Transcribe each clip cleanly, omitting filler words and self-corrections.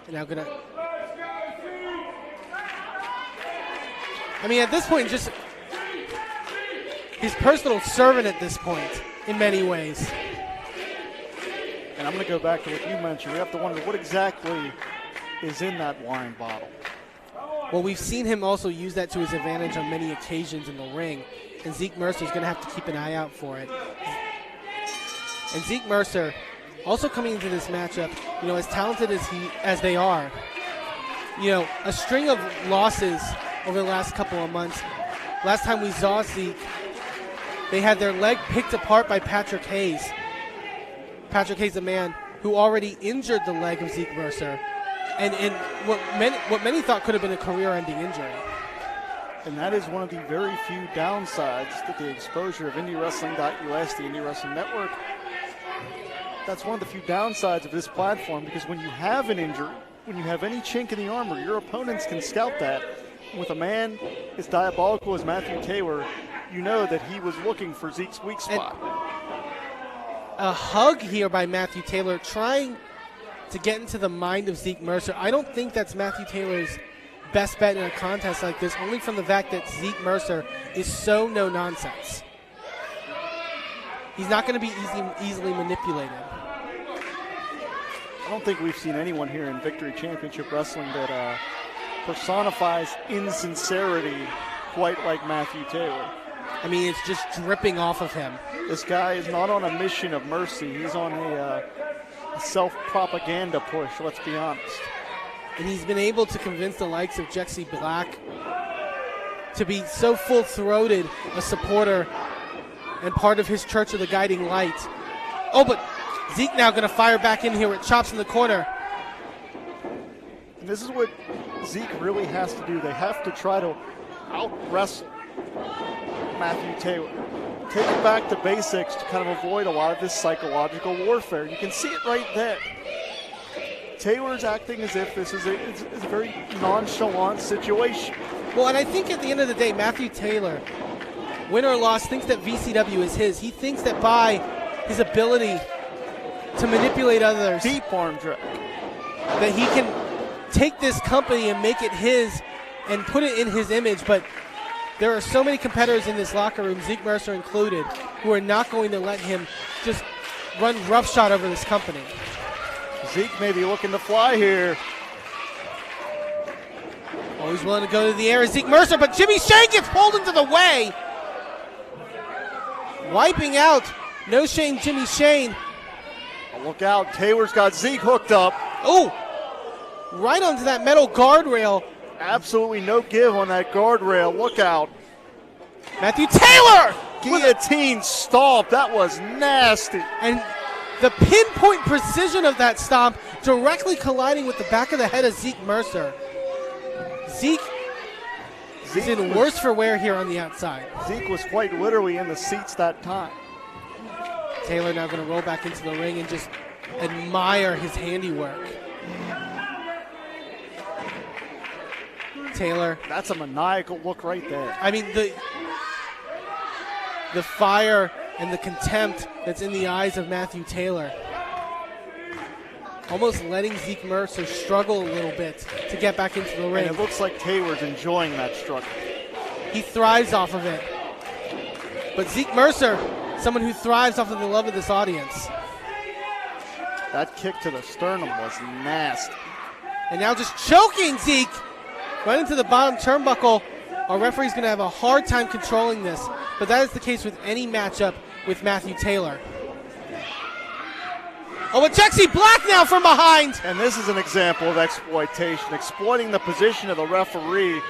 Now gonna. I mean, at this point, just his personal servant at this point, in many ways. And I'm going to go back to what you mentioned. We have to wonder what exactly is in that wine bottle. Well, we've seen him also use that to his advantage on many occasions in the ring, and Zeke Mercer is going to have to keep an eye out for it. And Zeke Mercer, also coming into this matchup, you know, as talented as they are, you know, a string of losses over the last couple of months. Last time we saw Zeke, they had their leg picked apart by Patrick Hayes. Patrick Hayes, a man who already injured the leg of Zeke Mercer, and what many thought could have been a career-ending injury. And that is one of the very few downsides to the exposure of IndieWrestling.us, the Indie Wrestling Network. That's one of the few downsides of this platform, because when you have an injury, when you have any chink in the armor, your opponents can scout that. With a man as diabolical as Matthew Taylor, you know that he was looking for Zeke's weak spot. A hug here by Matthew Taylor, trying to get into the mind of Zeke Mercer. I don't think that's Matthew Taylor's best bet in a contest like this, only from the fact that Zeke Mercer is so no-nonsense. He's not going to be easily manipulated. I don't think we've seen anyone here in Victory Championship Wrestling that personifies insincerity quite like Matthew Taylor. I mean, it's just dripping off of him. This guy is not on a mission of mercy. He's on a self-propaganda push, let's be honest. And he's been able to convince the likes of Jexy Black to be so full-throated a supporter and part of his Church of the Guiding Light. Oh, but Zeke now going to fire back in here with chops in the corner. And this is what Zeke really has to do. They have to try to out-wrestle Matthew Taylor. Take it back to basics to kind of avoid a lot of this psychological warfare. You can see it right there. Taylor's acting as if this is a very nonchalant situation. Well, and I think at the end of the day, Matthew Taylor, win or loss, thinks that VCW is his. He thinks that by his ability to manipulate others, deep arm drag, that he can take this company and make it his and put it in his image. But there are so many competitors in this locker room, Zeke Mercer included, who are not going to let him just run roughshod over this company. Zeke may be looking to fly here. Always willing to go to the air is Zeke Mercer, but Jimmy Shane gets pulled into the way. Wiping out No Shame Jimmy Shane. Oh, look out, Taylor's got Zeke hooked up. Oh, right onto that metal guardrail. Absolutely no give on that guardrail. Look out. Matthew Taylor! Guillotine stomp. That was nasty. And the pinpoint precision of that stomp directly colliding with the back of the head of Zeke Mercer. Zeke is in worse for wear here on the outside. Zeke was quite literally in the seats that time. Taylor now going to roll back into the ring and just admire his handiwork. Taylor. That's a maniacal look right there. I mean, the fire and the contempt that's in the eyes of Matthew Taylor. Almost letting Zeke Mercer struggle a little bit to get back into the ring. And it looks like Taylor's enjoying that struggle. He thrives off of it. But Zeke Mercer, someone who thrives off of the love of this audience. That kick to the sternum was nasty. And now just choking Zeke right into the bottom turnbuckle. Our referee's going to have a hard time controlling this, but that is the case with any matchup with Matthew Taylor. Oh, but Jexy Black now from behind. And this is an example of exploitation, exploiting the position of the referee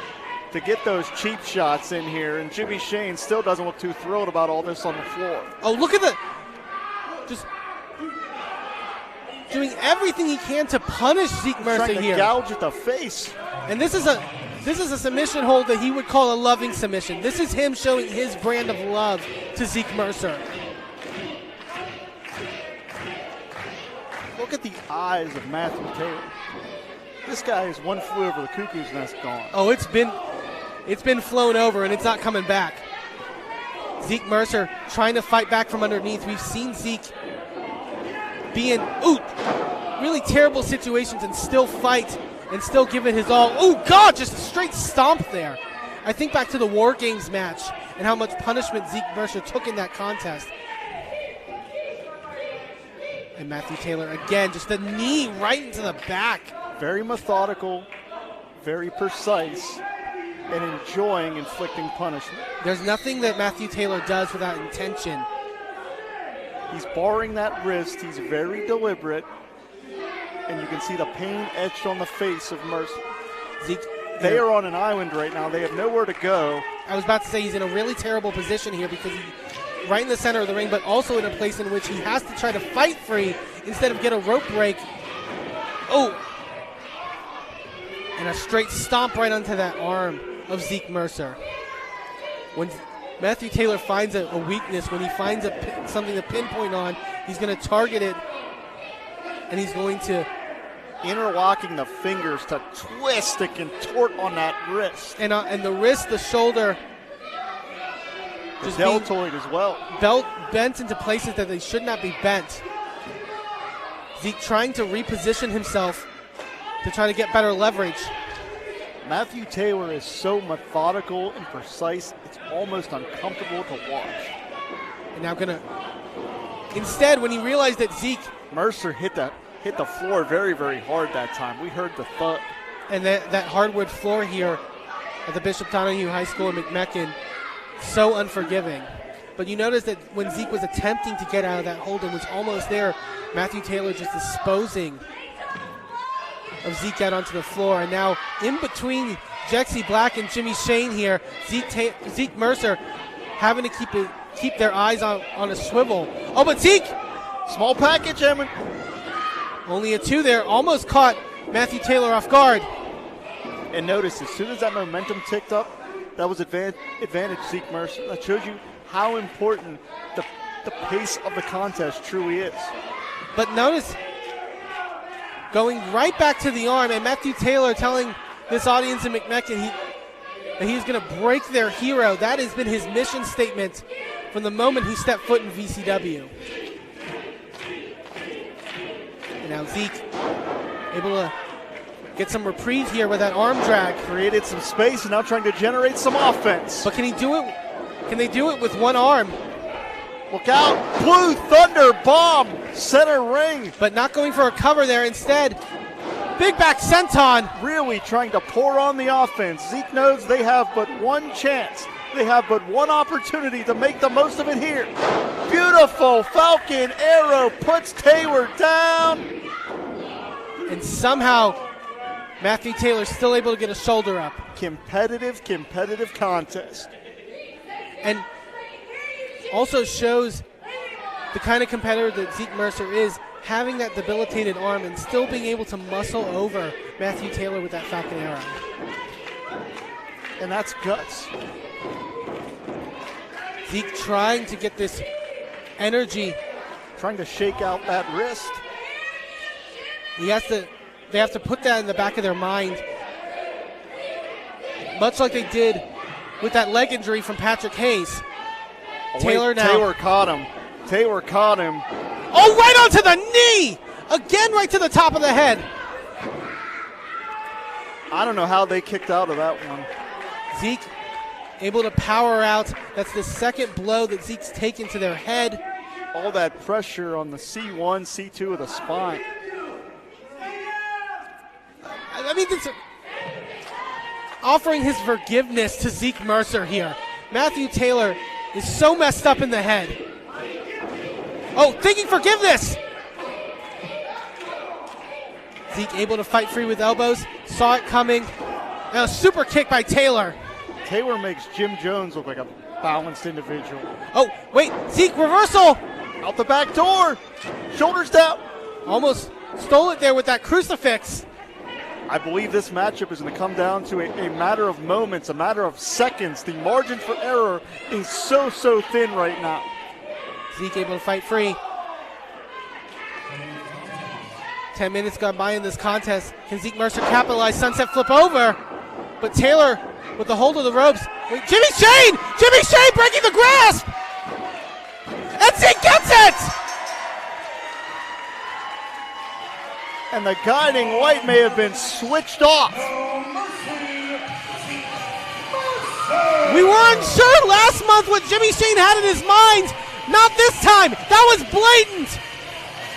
to get those cheap shots in here. And Jimmy Shane still doesn't look too thrilled about all this on the floor. Oh, look at just doing everything he can to punish Zeke Mercer trying to here. Gouge at the face. And this is a submission hold that he would call a loving submission. This is him showing his brand of love to Zeke Mercer. Look at the eyes of Matthew Taylor. This guy is one flew over the cuckoo's nest gone. Oh, it's been flown over and it's not coming back. Zeke Mercer trying to fight back from underneath. We've seen Zeke being really terrible situations and still fight and still give it his all. Oh, God, just a straight stomp there. I think back to the War Games match and how much punishment Zeke Mercer took in that contest. And Matthew Taylor, again, just a knee right into the back. Very methodical, very precise, and enjoying inflicting punishment. There's nothing that Matthew Taylor does without intention. He's barring that wrist. He's very deliberate. And you can see the pain etched on the face of Mercer. They are on an island right now. They have nowhere to go. I was about to say he's in a really terrible position here because he's right in the center of the ring, but also in a place in which he has to try to fight free instead of get a rope break. Oh! And a straight stomp right onto that arm of Zeke Mercer. When Matthew Taylor finds a weakness, when he finds something to pinpoint on, he's going to target it, and he's going to interlocking the fingers to twist and contort on that wrist. And the wrist, the shoulder, the deltoid as well. Bent into places that they should not be bent. Zeke trying to reposition himself to try to get better leverage. Matthew Taylor is so methodical and precise, it's almost uncomfortable to watch. And now instead, when he realized that Zeke Mercer hit the floor very, very hard that time. We heard the thud. And that hardwood floor here at the Bishop Donahue High School in McMecken, so unforgiving. But you notice that when Zeke was attempting to get out of that hold and was almost there, Matthew Taylor just disposing of Zeke out onto the floor. And now in between Jexy Black and Jimmy Shane here, Zeke Mercer having to keep their eyes on a swivel. Oh, but Zeke! Small package, Emmett. Only a 2 there, almost caught Matthew Taylor off guard. And notice, as soon as that momentum ticked up, that was advantage Zeke Mercer. That shows you how important the pace of the contest truly is. But notice, going right back to the arm, and Matthew Taylor telling this audience in McMecken that he's going to break their hero. That has been his mission statement from the moment he stepped foot in VCW. And now Zeke able to get some reprieve here with that arm drag. Created some space and now trying to generate some offense. But can he do it? Can they do it with one arm? Look out, Blue Thunder bomb, center ring. But not going for a cover there. Instead, big back senton. Really trying to pour on the offense. Zeke knows they have but one chance. They have but one opportunity to make the most of it here. Beautiful Falcon Arrow puts Taylor down. And somehow, Matthew Taylor's still able to get a shoulder up. Competitive contest. And also shows the kind of competitor that Zeke Mercer is, having that debilitated arm and still being able to muscle over Matthew Taylor with that Falcon Arrow. And that's guts. Zeke trying to get this energy. Trying to shake out that wrist. They have to put that in the back of their mind. Much like they did with that leg injury from Patrick Hayes. Taylor caught him. Oh, right onto the knee! Again, right to the top of the head. I don't know how they kicked out of that one. Zeke able to power out. That's the second blow that Zeke's taken to their head. All that pressure on the C1, C2 of the spine. I mean, offering his forgiveness to Zeke Mercer here. Matthew Taylor is so messed up in the head. Oh, thinking forgiveness! Zeke able to fight free with elbows, saw it coming. And a super kick by Taylor. Taylor makes Jim Jones look like a balanced individual. Oh, wait, Zeke reversal! Out the back door, shoulders down. Almost stole it there with that crucifix. I believe this matchup is going to come down to a matter of moments, a matter of seconds. The margin for error is so thin right now. Zeke able to fight free. 10 minutes gone by in this contest. Can Zeke Mercer capitalize? Sunset flip over. But Taylor with the hold of the ropes. Wait, Jimmy Shane! Jimmy Shane breaking the grasp! And Zeke gets it! And the guiding light may have been switched off. We were unsure last month what Jimmy Shane had in his mind. Not this time. That was blatant.